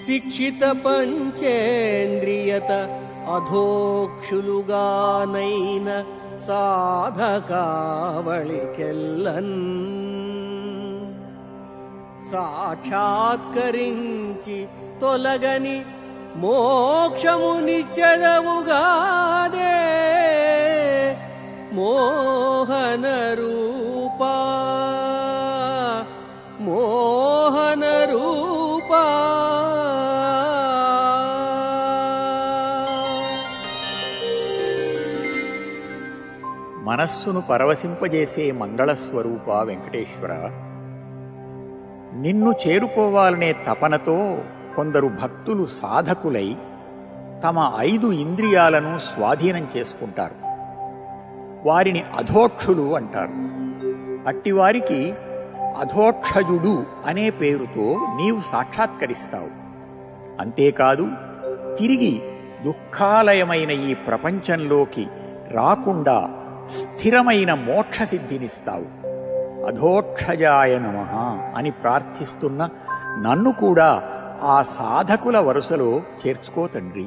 శిక్షిత పంచేంద్రియత అధోక్షులుగానైన సాధకావళికెల్లన్ సాక్షాత్కరించి తొలగని మోక్షమునిచ్చెదవుగాదే మోహన రూపా మోహన రూపా. మనస్సును పరవశింపజేసే మంగళస్వరూప వెంకటేశ్వర, నిన్ను చేరుకోవాలనే తపనతో కొందరు భక్తులు సాధకులై తమ 5 ఇంద్రియాలను స్వాధీనం చేసుకుంటారు. వారిని అధోక్షులు అంటారు. అట్టివారికి అధోక్షజుడు అనే పేరుతో నీవు సాక్షాత్కరిస్తావు. అంతేకాదు, తిరిగి దుఃఖాలయమైన ఈ ప్రపంచంలోకి రాకుండా స్థిరమైన మోక్షసిద్ధినిస్తావు. అధోక్షజాయ నమః అని ప్రార్థిస్తున్న నన్ను కూడా ఆ సాధకుల వరుసలో చేర్చుకో తండ్రి.